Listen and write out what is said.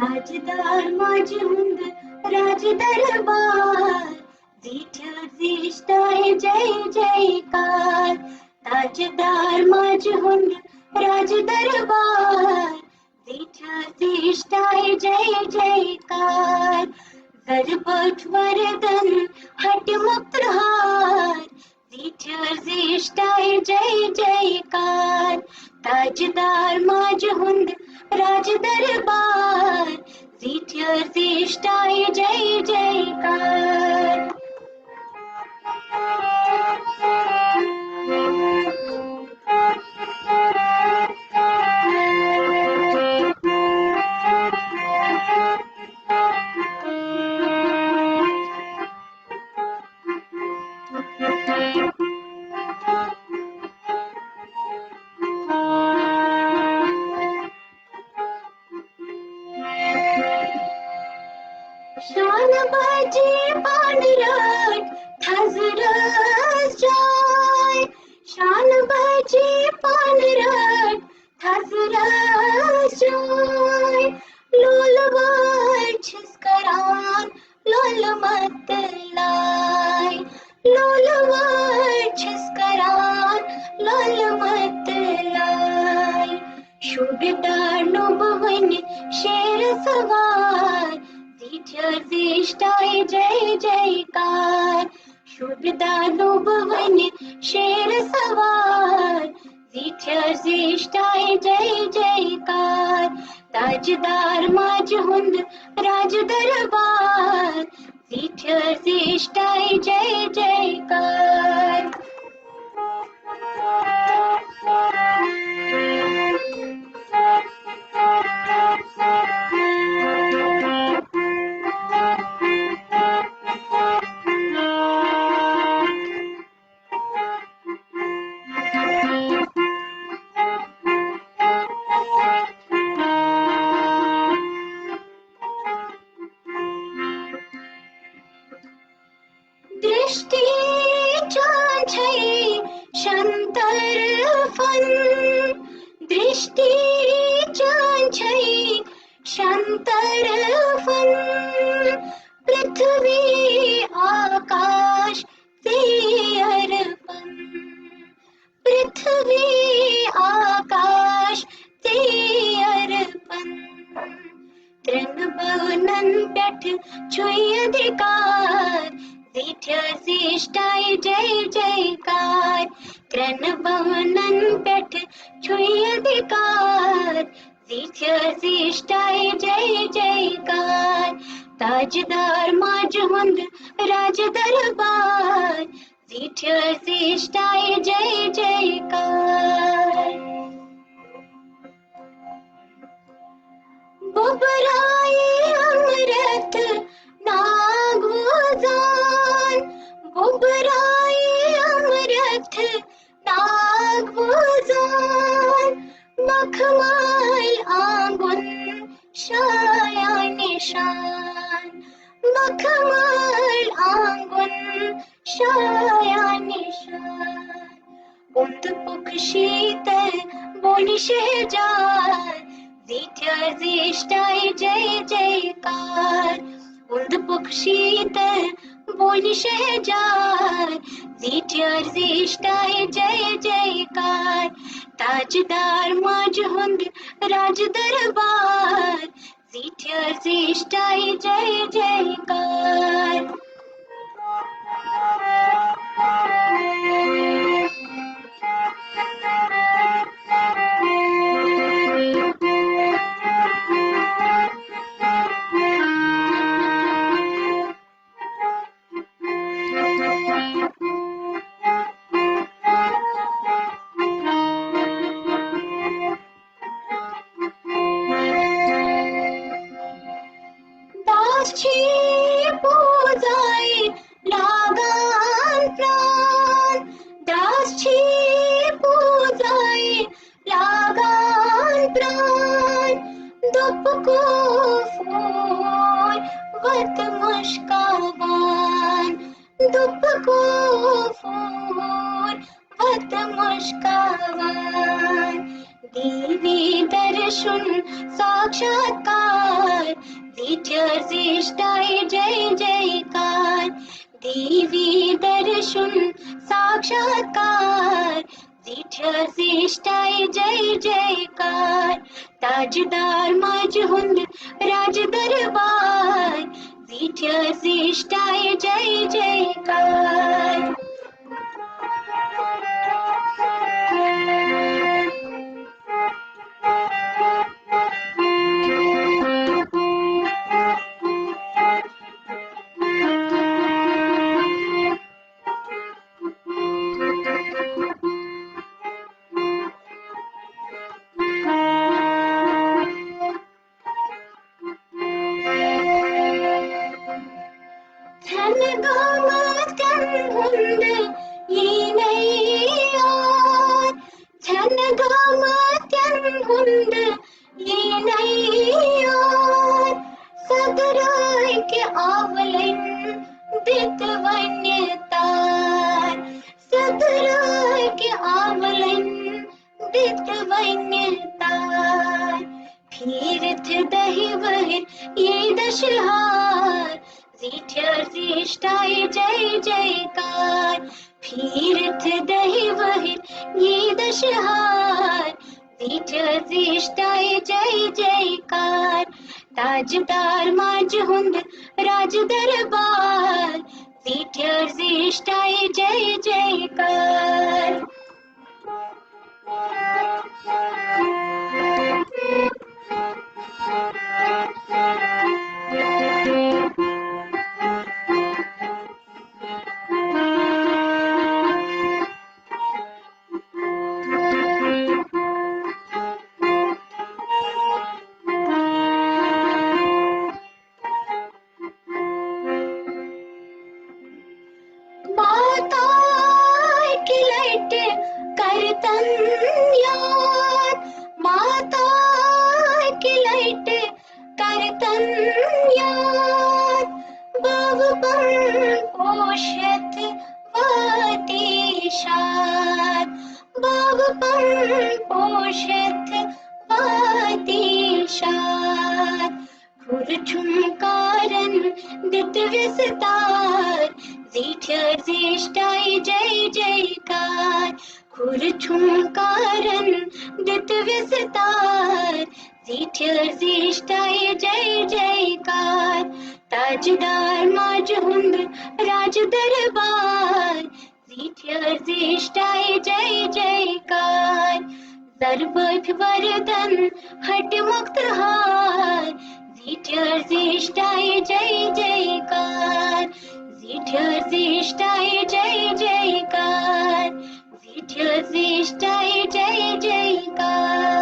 ताजदार माझे हुंद राज दरबार, जिठ्याचे इष्टाय जय जयकार. ताजदार माझे हुंद राज दरबार, जिठ्याचे इष्टाय जय जयकार. जरबट वरदन हटमुक्त हार, जिठ्याचे इष्टाय जय जयकार. ताजदार माझे हुंद राज दरबार, जिठ्याचे इष्टाय जय जयकार. शानबाजी पांढरट थाजरस जाय, शानबाजी पांढरट थाजरस जाय. लोलवर छिस्करान लोल मत लाय, लोलवर छिस्करान लोल मत लाय. शुभदार नुबवन शेर सवार, जिठ्याचे इष्टाय जय जयकार. शुभदानुभवन शेर सवार, जिठ्याचे इष्टाय जय जयकार. ताजदार माझे हुंद राज दरबार, जिठ्याचे इष्टाय जय जयकार. दृष्टि चांछई शंतर फन, दृष्टि चांछई शंतर फन. पृथ्वी आकाश से अर्पण, पृथ्वी आकाश से अर्पण. तृणबनन पेठ छुई अधिकार, जिठ्याचे इष्टाय जय जयकार. तृणबनन पेठ छुई अधिकार, जिठ्याचे इष्टाय जय जयकार. ताजदार माझे हुंद राज दरबार, जिठ्याचे इष्टाय जय जयकार. बुबराई अमृत नागवजान, बुबराई अमृत नागवजान. मखमल आंगुन शाया निशान, मखमल आंगुन शाया निशान. उंद पुख शीतल बोली शहजार, जिठ्याचे इष्टाय जय जयकार. उंद पुख शीतल बोली शहजार, जिठ्याचे इष्टाय जय जयकार. ताजदार माझे हुंद राज दरबार, जिठ्याचे इष्टाय जय जयकार. पूजाय लागान प्राण, दासची पूजाय लागान प्राण. दुपको फूल वत मुश्कावान, दुपको फूल वत मुश्कावान. देवी दर्शन साक्षात्कार, विठ्ठलशिष्टाय जय जयकार. देवी दर्शन साक्षात्कार, विठ्ठलशिष्टाय जय जयकार. ताजदार माझहुंद राज दरबार, विठ्ठलशिष्टाय जय जयकार. तीर्थ दहिवहिर ये दशहार, विठ्ठलशिष्टाय जय जयकार. तीर्थ दहिवहिर ये दशहार, विठ्ठलशिष्टाय जय जयकार. ताजदार माझहुंद राज दरबार, विठ्ठलशिष्टाय जय जयकार. माता की लाइट करतन याद, माता की लाइट करतन याद. बाबपण पोषत वातिशात, बाबपण पोषत वातिशात. खुरठुमकारन दित विस्तार, विठ्ठलशिष्टाय जय जयकार. खुरठुमकारन दित विस्तार, विठ्ठलशिष्टाय जय जयकार. ताजदार माझहुंद राज दरबार, विठ्ठलशिष्टाय जय जयकार. सर्वथ वरदन हट मुक्त हार, विठ्ठलशिष्टाय जय जयकार. विठ्ठलशिष्टाय जय जयकार, विठ्ठलशिष्टाय जय जयकार.